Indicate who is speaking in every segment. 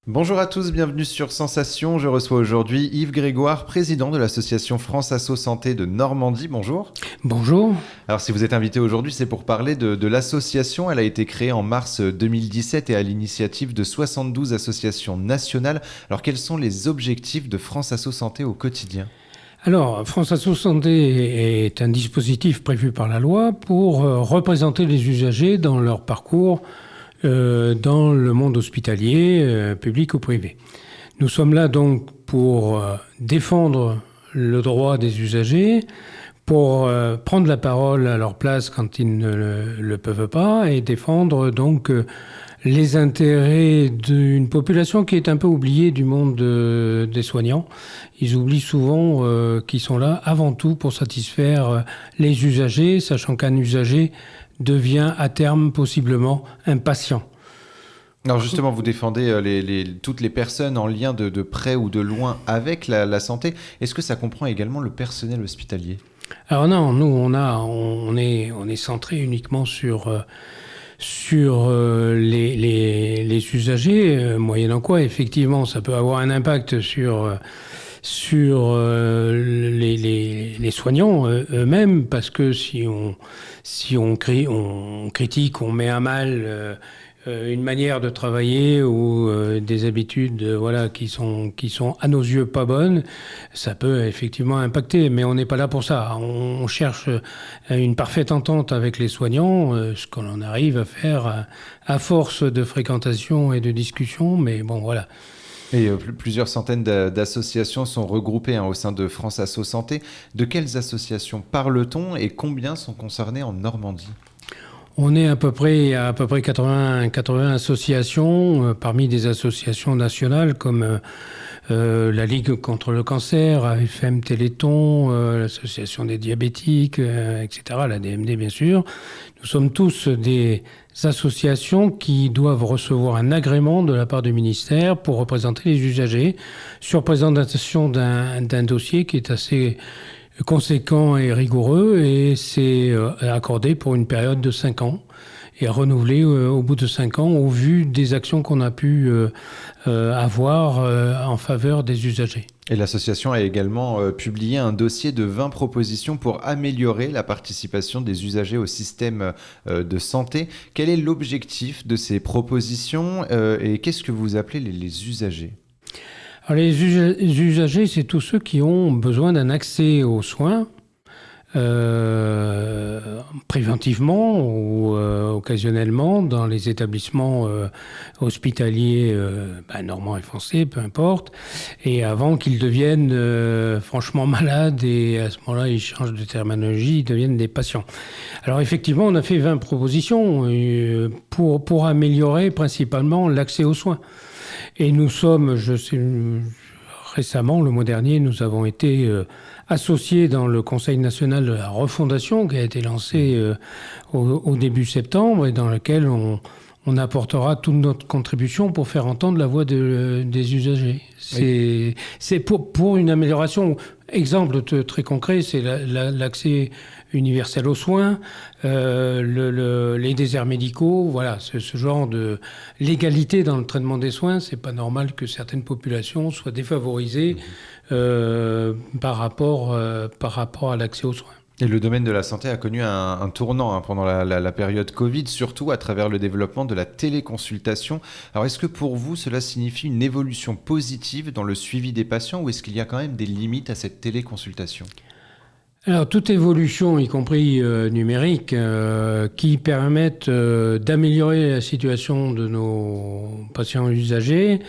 Speaker 1: Bonjour à tous, bienvenue sur Sensation. Je reçois aujourd'hui Yves Grégoire, président de l'association France Asso Santé de Normandie. Bonjour.
Speaker 2: Bonjour.
Speaker 1: Alors si vous êtes invité aujourd'hui, c'est pour parler de l'association. Elle a été créée en mars 2017 et à l'initiative de 72 associations nationales. Alors quels sont les objectifs de France Asso Santé au quotidien ?
Speaker 2: Alors, France Asso Santé est un dispositif prévu par la loi pour représenter les usagers dans leur parcours dans le monde hospitalier, public ou privé. Nous sommes là donc pour défendre le droit des usagers, pour prendre la parole à leur place quand ils ne le peuvent pas et défendre donc les intérêts d'une population qui est un peu oubliée du monde des soignants. Ils oublient souvent qu'ils sont là avant tout pour satisfaire les usagers, sachant qu'un usager devient à terme possiblement un patient.
Speaker 1: Alors justement, vous défendez toutes les personnes en lien de près ou de loin avec la santé. Est-ce que ça comprend également le personnel hospitalier ?
Speaker 2: Alors non, nous on est centré uniquement sur les usagers, moyennant quoi effectivement ça peut avoir un impact sur les soignants eux-mêmes, parce que si on critique, on met à mal une manière de travailler ou des habitudes qui sont à nos yeux pas bonnes, ça peut effectivement impacter, mais on n'est pas là pour ça. On cherche une parfaite entente avec les soignants, ce qu'on arrive à faire à force de fréquentation et de discussion, mais bon voilà.
Speaker 1: Et plusieurs centaines d'associations sont regroupées au sein de France Asso Santé. De quelles associations parle-t-on et combien sont concernées en Normandie ?
Speaker 2: On est à peu près 80 associations, parmi des associations nationales comme la Ligue contre le cancer, AFM Téléthon, l'Association des diabétiques, etc., la DMD bien sûr. Nous sommes tous des associations qui doivent recevoir un agrément de la part du ministère pour représenter les usagers sur présentation d'un dossier qui est assez conséquent et rigoureux, et c'est accordé pour une période de 5 ans et renouvelé au bout de 5 ans au vu des actions qu'on a pu avoir en faveur des usagers.
Speaker 1: Et l'association a également publié un dossier de 20 propositions pour améliorer la participation des usagers au système de santé. Quel est l'objectif de ces propositions et qu'est-ce que vous appelez les usagers ?
Speaker 2: Alors les usagers, c'est tous ceux qui ont besoin d'un accès aux soins préventivement ou occasionnellement dans les établissements hospitaliers normands et français, peu importe, et avant qu'ils deviennent franchement malades, et à ce moment-là, ils changent de terminologie, ils deviennent des patients. Alors effectivement, on a fait 20 propositions pour améliorer principalement l'accès aux soins. Et nous sommes, récemment, le mois dernier, nous avons été associés dans le Conseil national de la refondation qui a été lancé au début septembre et dans lequel on apportera toute notre contribution pour faire entendre la voix des usagers. C'est pour une amélioration. Exemple très concret, c'est l'accès universel aux soins, les déserts médicaux, voilà, ce genre de l'égalité dans le traitement des soins. C'est pas normal que certaines populations soient défavorisées par rapport à l'accès aux soins.
Speaker 1: Et le domaine de la santé a connu un tournant pendant la période Covid, surtout à travers le développement de la téléconsultation. Alors est-ce que pour vous, cela signifie une évolution positive dans le suivi des patients ou est-ce qu'il y a quand même des limites à cette téléconsultation ?
Speaker 2: Alors, toute évolution, y compris numérique, qui permettent d'améliorer la situation de nos patients usagers,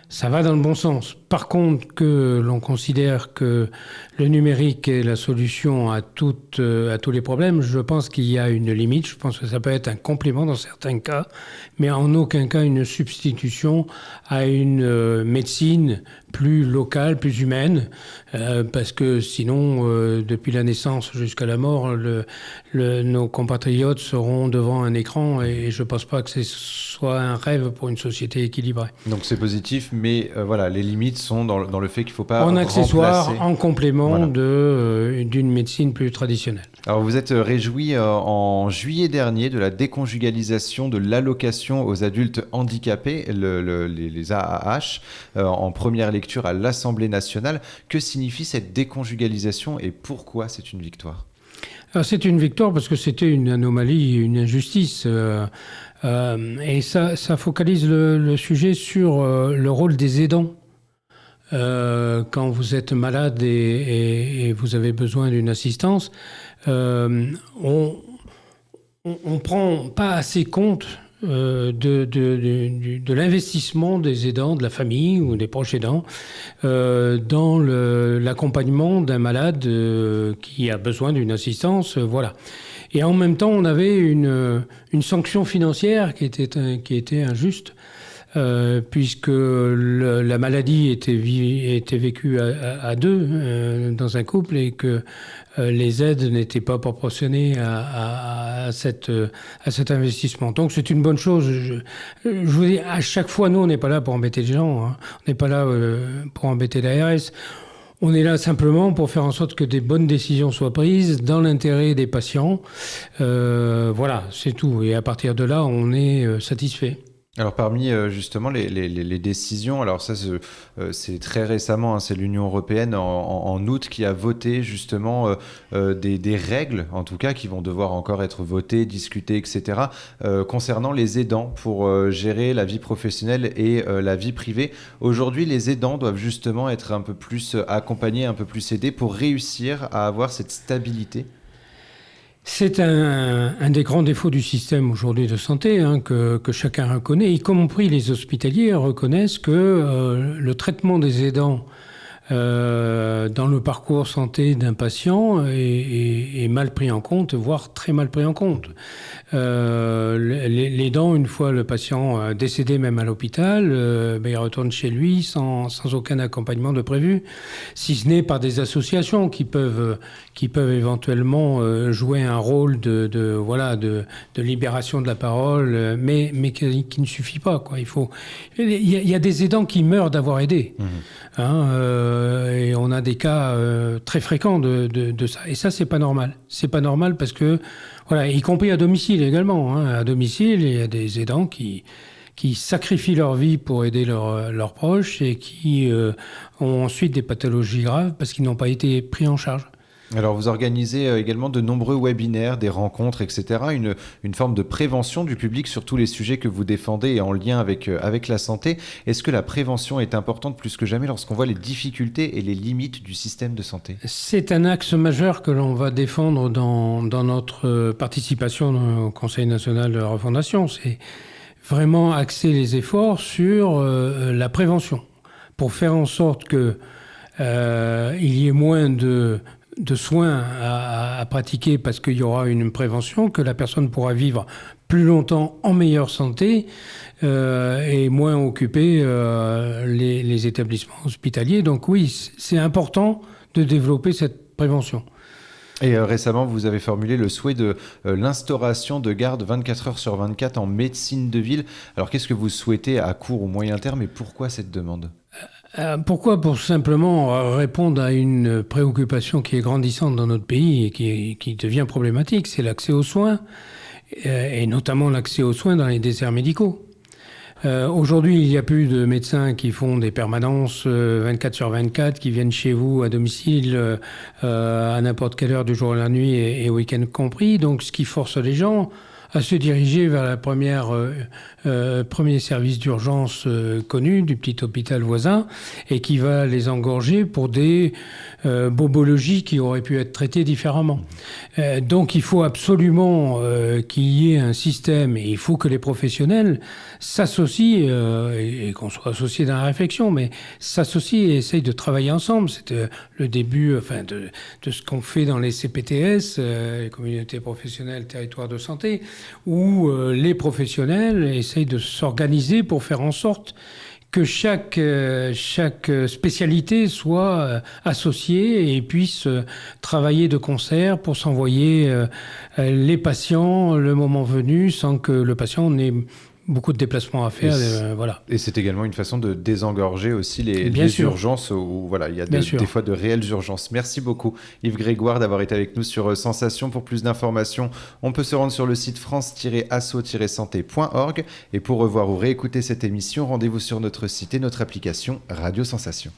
Speaker 2: ça va dans le bon sens. Par contre, que l'on considère que le numérique est la solution à tous les problèmes, je pense qu'il y a une limite. Je pense que ça peut être un complément dans certains cas, mais en aucun cas une substitution à une médecine plus locale, plus humaine, parce que sinon, depuis la naissance jusqu'à la mort, nos compatriotes seront devant un écran et je ne pense pas que ce soit un rêve pour une société équilibrée.
Speaker 1: Donc c'est positif, mais les limites sont dans le fait qu'il ne faut pas
Speaker 2: en accessoire,
Speaker 1: remplacer.
Speaker 2: en complément d'une médecine plus traditionnelle.
Speaker 1: Alors vous êtes réjoui en juillet dernier de la déconjugalisation de l'allocation aux adultes handicapés, les AAH, en première lecture à l'Assemblée nationale. Que signifie cette déconjugalisation et pourquoi c'est une victoire ?
Speaker 2: Alors, c'est une victoire parce que c'était une anomalie, une injustice. Et ça focalise le sujet sur le rôle des aidants. Quand vous êtes malade et vous avez besoin d'une assistance, on prend pas assez compte de l'investissement des aidants, de la famille ou des proches aidants dans l'accompagnement d'un malade qui a besoin d'une assistance. Voilà. Et en même temps, on avait une sanction financière qui était injuste. Puisque la maladie était vécue à deux dans un couple et que les aides n'étaient pas proportionnées à cet investissement. Donc c'est une bonne chose. Je vous dis, à chaque fois, nous, on n'est pas là pour embêter les gens, hein. On n'est pas là pour embêter l'ARS. On est là simplement pour faire en sorte que des bonnes décisions soient prises dans l'intérêt des patients. Voilà, c'est tout. Et à partir de là, on est satisfait.
Speaker 1: Alors parmi justement les décisions, alors ça c'est très récemment, hein, c'est l'Union européenne en août qui a voté justement des règles, en tout cas qui vont devoir encore être votées, discutées, etc. Concernant les aidants pour gérer la vie professionnelle et la vie privée. Aujourd'hui, les aidants doivent justement être un peu plus accompagnés, un peu plus aidés pour réussir à avoir cette stabilité.
Speaker 2: C'est un des grands défauts du système aujourd'hui de santé, hein, que chacun reconnaît, y compris les hospitaliers reconnaissent que le traitement des aidants dans le parcours santé d'un patient est mal pris en compte, voire très mal pris en compte. L'aidant, une fois le patient décédé même à l'hôpital, il retourne chez lui sans aucun accompagnement de prévu, si ce n'est par des associations qui peuvent éventuellement jouer un rôle de libération de la parole, mais qui ne suffit pas, quoi. Il y a des aidants qui meurent d'avoir aidé. Et on a des cas très fréquents de ça. Et ça, c'est pas normal. C'est pas normal parce que, voilà, y compris à domicile également. Hein. À domicile, il y a des aidants qui sacrifient leur vie pour aider leurs proches et qui ont ensuite des pathologies graves parce qu'ils n'ont pas été pris en charge.
Speaker 1: Alors vous organisez également de nombreux webinaires, des rencontres, etc. Une forme de prévention du public sur tous les sujets que vous défendez et en lien avec la santé. Est-ce que la prévention est importante plus que jamais lorsqu'on voit les difficultés et les limites du système de santé ?
Speaker 2: C'est un axe majeur que l'on va défendre dans notre participation au Conseil national de la refondation. C'est vraiment axer les efforts sur la prévention pour faire en sorte que il y ait moins de soins à pratiquer parce qu'il y aura une prévention, que la personne pourra vivre plus longtemps en meilleure santé et moins occuper les établissements hospitaliers. Donc oui, c'est important de développer cette prévention.
Speaker 1: Et récemment, vous avez formulé le souhait de l'instauration de gardes 24 heures sur 24 en médecine de ville. Alors qu'est-ce que vous souhaitez à court ou moyen terme et pourquoi cette demande ?
Speaker 2: Pourquoi ? Pour simplement répondre à une préoccupation qui est grandissante dans notre pays et qui devient problématique, c'est l'accès aux soins, et notamment l'accès aux soins dans les déserts médicaux. Aujourd'hui, il n'y a plus de médecins qui font des permanences 24 sur 24, qui viennent chez vous à domicile à n'importe quelle heure du jour et de la nuit et week-end compris. Donc, ce qui force les gens à se diriger vers la premier service d'urgence connu du petit hôpital voisin et qui va les engorger pour des bobologies qui auraient pu être traitées différemment. Donc il faut absolument qu'il y ait un système et il faut que les professionnels s'associent et qu'on soit associés dans la réflexion, mais s'associent et essayent de travailler ensemble. C'est le début de ce qu'on fait dans les CPTS, les communautés professionnelles territoires de santé, où les professionnels essayent de s'organiser pour faire en sorte que chaque spécialité soit associée et puisse travailler de concert pour s'envoyer les patients le moment venu sans que le patient n'ait beaucoup de déplacements à faire. Voilà.
Speaker 1: Et c'est également une façon de désengorger aussi les
Speaker 2: sûr.
Speaker 1: urgences où voilà, il y a
Speaker 2: Bien
Speaker 1: des
Speaker 2: sûr.
Speaker 1: fois de réelles urgences. Merci beaucoup Yves Grégoire d'avoir été avec nous sur Sensation. Pour plus d'informations, on peut se rendre sur le site france-asso-santé.org. Et pour revoir ou réécouter cette émission, rendez-vous sur notre site et notre application Radio Sensation.